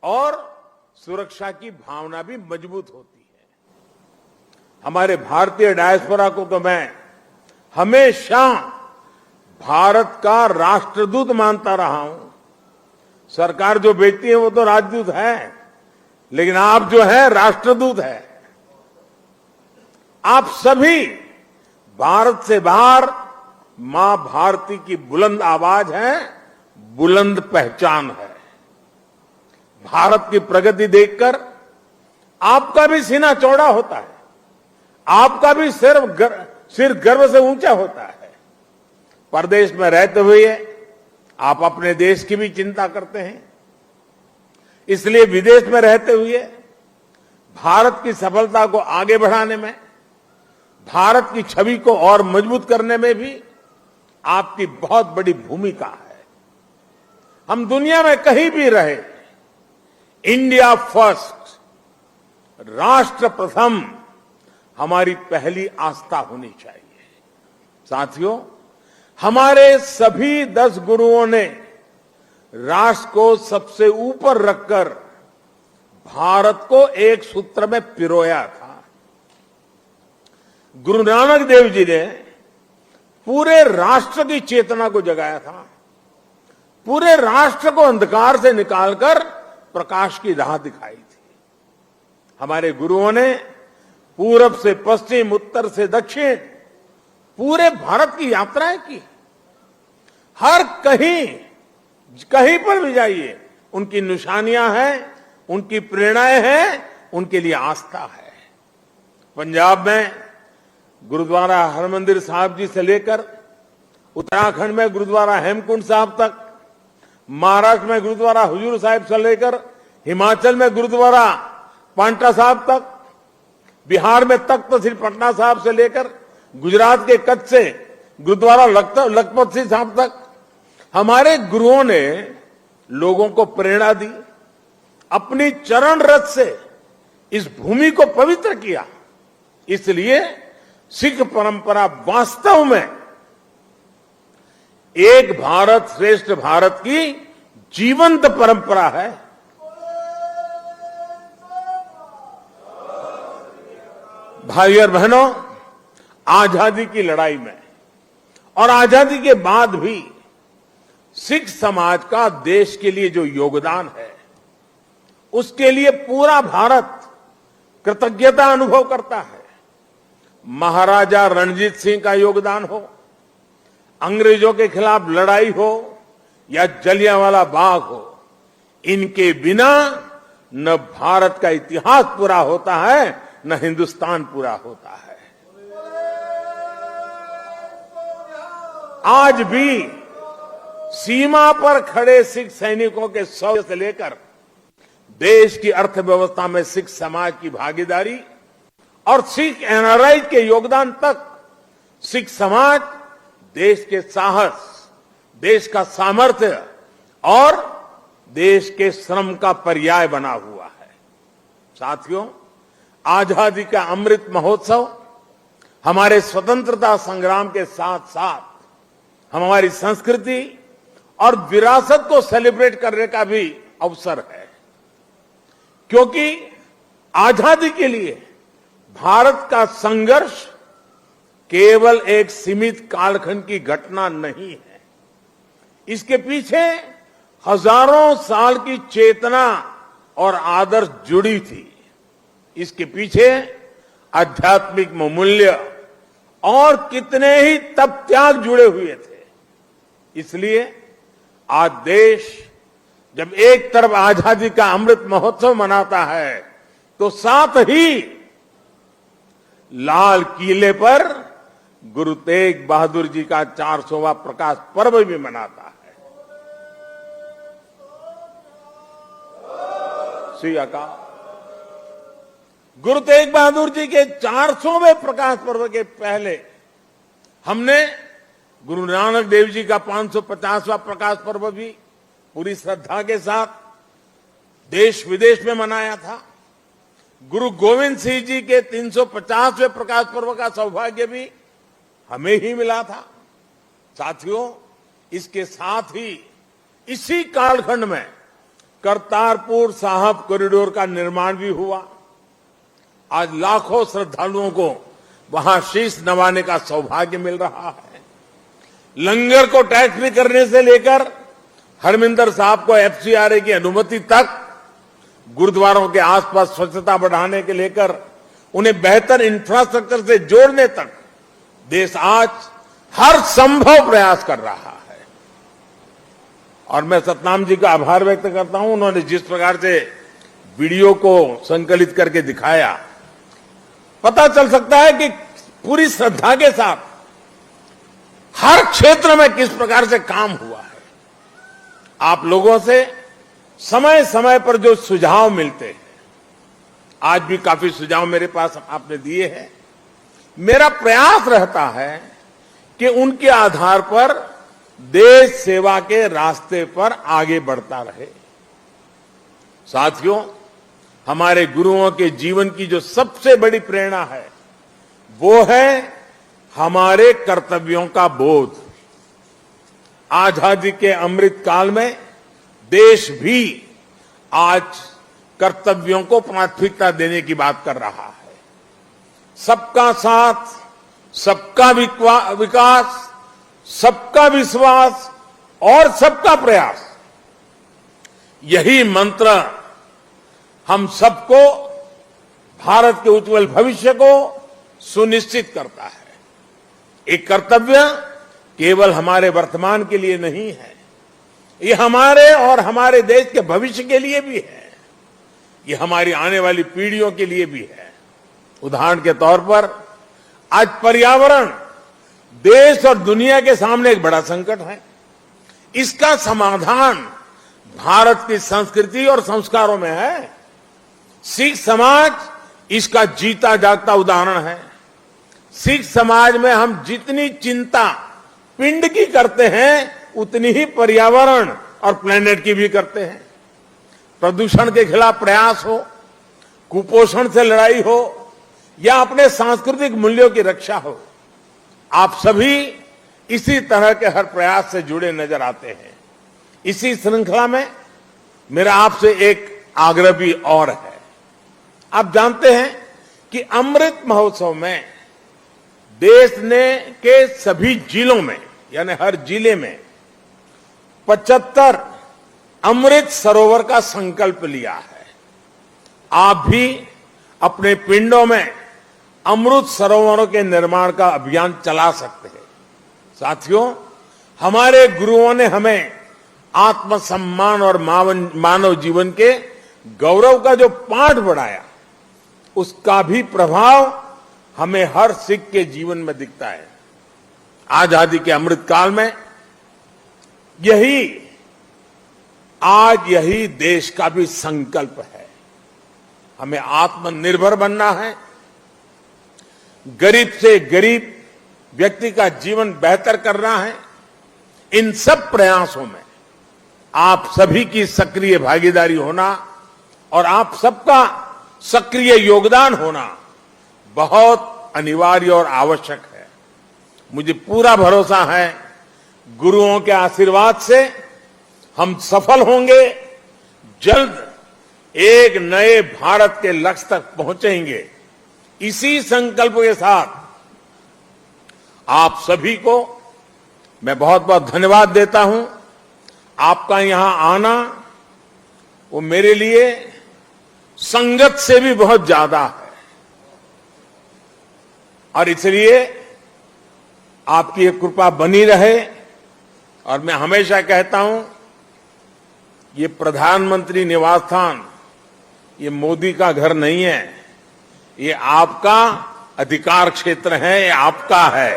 और सुरक्षा की भावना भी मजबूत होती है। हमारे भारतीय डायस्पोरा को तो मैं हमेशा भारत का राष्ट्रदूत मानता रहा हूं। सरकार जो भेजती है वो तो राजदूत है, लेकिन आप जो है राष्ट्रदूत है। आप सभी भारत से बाहर मां भारती की बुलंद आवाज है, बुलंद पहचान है। भारत की प्रगति देखकर आपका भी सीना चौड़ा होता है, आपका भी सिर गर्व से ऊंचा होता है। परदेश में रहते हुए आप अपने देश की भी चिंता करते हैं, इसलिए विदेश में रहते हुए भारत की सफलता को आगे बढ़ाने में, भारत की छवि को और मजबूत करने में भी आपकी बहुत बड़ी भूमिका है। हम दुनिया में कहीं भी रहे, इंडिया फर्स्ट, राष्ट्र प्रथम हमारी पहली आस्था होनी चाहिए। साथियों, हमारे सभी 10 गुरुओं ने राष्ट्र को सबसे ऊपर रखकर भारत को एक सूत्र में पिरोया था। गुरु नानक देव जी ने पूरे राष्ट्र की चेतना को जगाया था, पूरे राष्ट्र को अंधकार से निकालकर प्रकाश की राह दिखाई थी। हमारे गुरुओं ने पूरब से पश्चिम, उत्तर से दक्षिण पूरे भारत की यात्राएं की। हर कहीं पर भी जाइए, उनकी निशानियां हैं, उनकी प्रेरणाएं हैं, उनके लिए आस्था है। पंजाब में गुरुद्वारा हरमंदिर साहिब जी से लेकर उत्तराखंड में गुरुद्वारा हेमकुंड साहिब तक, महाराष्ट्र में गुरुद्वारा हुजूर साहिब से लेकर हिमाचल में गुरुद्वारा पांटा साहिब तक, बिहार में तख्त श्री पटना साहिब से लेकर गुजरात के कच्छ से गुरुद्वारा लखपत सिंह साहिब तक हमारे गुरुओं ने लोगों को प्रेरणा दी, अपनी चरण रथ से इस भूमि को पवित्र किया। इसलिए सिख परंपरा वास्तव में एक भारत श्रेष्ठ भारत की जीवंत परंपरा है। भाई और बहनों, आजादी की लड़ाई में और आजादी के बाद भी सिख समाज का देश के लिए जो योगदान है, उसके लिए पूरा भारत कृतज्ञता अनुभव करता है। महाराजा रणजीत सिंह का योगदान हो, अंग्रेजों के खिलाफ लड़ाई हो या जलियांवाला बाग हो, इनके बिना न भारत का इतिहास पूरा होता है, न हिंदुस्तान पूरा होता है। आज भी सीमा पर खड़े सिख सैनिकों के शौर्य से लेकर देश की अर्थव्यवस्था में सिख समाज की भागीदारी और सिख एनआरआई के योगदान तक, सिख समाज देश के साहस, देश का सामर्थ्य और देश के श्रम का पर्याय बना हुआ है। साथियों, आजादी का अमृत महोत्सव हमारे स्वतंत्रता संग्राम के साथ साथ हमारी संस्कृति और विरासत को सेलिब्रेट करने का भी अवसर है, क्योंकि आजादी के लिए भारत का संघर्ष केवल एक सीमित कालखंड की घटना नहीं है। इसके पीछे हजारों साल की चेतना और आदर्श जुड़ी थी। इसके पीछे आध्यात्मिक मूल्य और कितने ही तप त्याग जुड़े हुए थे। इसलिए आज देश जब एक तरफ आजादी का अमृत महोत्सव मनाता है, तो साथ ही लाल किले पर गुरु तेग बहादुर जी का 400वां प्रकाश पर्व भी मनाता है। श्री अकाल। गुरु तेग बहादुर जी के 400वें प्रकाश पर्व के पहले हमने गुरु नानक देव जी का 550वां प्रकाश पर्व भी पूरी श्रद्धा के साथ देश विदेश में मनाया था। गुरु गोविंद सिंह जी के 350वें प्रकाश पर्व का सौभाग्य भी हमें ही मिला था। साथियों, इसके साथ ही इसी कालखंड में करतारपुर साहिब कॉरिडोर का निर्माण भी हुआ। आज लाखों श्रद्धालुओं को वहां शीश नवाने का सौभाग्य मिल रहा है। लंगर को टैक्स फ्री करने से लेकर हरमिंदर साहब को एफसीआरए की अनुमति तक, गुरुद्वारों के आसपास स्वच्छता बढ़ाने के लेकर उन्हें बेहतर इंफ्रास्ट्रक्चर से जोड़ने तक देश आज हर संभव प्रयास कर रहा है। और मैं सतनाम जी का आभार व्यक्त करता हूं। उन्होंने जिस प्रकार से वीडियो को संकलित करके दिखाया, पता चल सकता है कि पूरी श्रद्धा के साथ हर क्षेत्र में किस प्रकार से काम हुआ है। आप लोगों से समय समय पर जो सुझाव मिलते हैं, आज भी काफी सुझाव मेरे पास आपने दिए हैं। मेरा प्रयास रहता है कि उनके आधार पर देश सेवा के रास्ते पर आगे बढ़ता रहे। साथियों, हमारे गुरुओं के जीवन की जो सबसे बड़ी प्रेरणा है वो है हमारे कर्तव्यों का बोध। आजादी के अमृत काल में देश भी आज कर्तव्यों को प्राथमिकता देने की बात कर रहा है। सबका साथ, सबका विकास, सबका विश्वास और सबका प्रयास, यही मंत्र हम सबको भारत के उज्जवल भविष्य को सुनिश्चित करता है। एक कर्तव्य केवल हमारे वर्तमान के लिए नहीं है, ये हमारे और हमारे देश के भविष्य के लिए भी है, ये हमारी आने वाली पीढ़ियों के लिए भी है। उदाहरण के तौर पर आज पर्यावरण देश और दुनिया के सामने एक बड़ा संकट है। इसका समाधान भारत की संस्कृति और संस्कारों में है। सिख समाज इसका जीता जागता उदाहरण है। सिख समाज में हम जितनी चिंता पिंड की करते हैं, उतनी ही पर्यावरण और प्लेनेट की भी करते हैं। प्रदूषण के खिलाफ प्रयास हो, कुपोषण से लड़ाई हो या अपने सांस्कृतिक मूल्यों की रक्षा हो, आप सभी इसी तरह के हर प्रयास से जुड़े नजर आते हैं। इसी श्रृंखला में मेरा आपसे एक आग्रह भी और है। आप जानते हैं कि अमृत महोत्सव में देश ने के सभी जिलों में, यानी हर जिले में 75 अमृत सरोवर का संकल्प लिया है। आप भी अपने पिंडों में अमृत सरोवरों के निर्माण का अभियान चला सकते हैं। साथियों, हमारे गुरुओं ने हमें आत्मसम्मान और मानव जीवन के गौरव का जो पाठ बढ़ाया, उसका भी प्रभाव हमें हर सिख के जीवन में दिखता है। आजादी के अमृत काल में यही देश का भी संकल्प है। हमें आत्मनिर्भर बनना है। गरीब से गरीब व्यक्ति का जीवन बेहतर करना है। इन सब प्रयासों में आप सभी की सक्रिय भागीदारी होना और आप सबका सक्रिय योगदान होना बहुत अनिवार्य और आवश्यक है। मुझे पूरा भरोसा है, गुरुओं के आशीर्वाद से हम सफल होंगे, जल्द एक नए भारत के लक्ष्य तक पहुंचेंगे। इसी संकल्प के साथ आप सभी को मैं बहुत बहुत धन्यवाद देता हूं। आपका यहां आना वो मेरे लिए संगत से भी बहुत ज्यादा है, और इसलिए आपकी एक कृपा बनी रहे। और मैं हमेशा कहता हूं, ये प्रधानमंत्री निवास स्थान ये मोदी का घर नहीं है, ये आपका अधिकार क्षेत्र है, ये आपका है।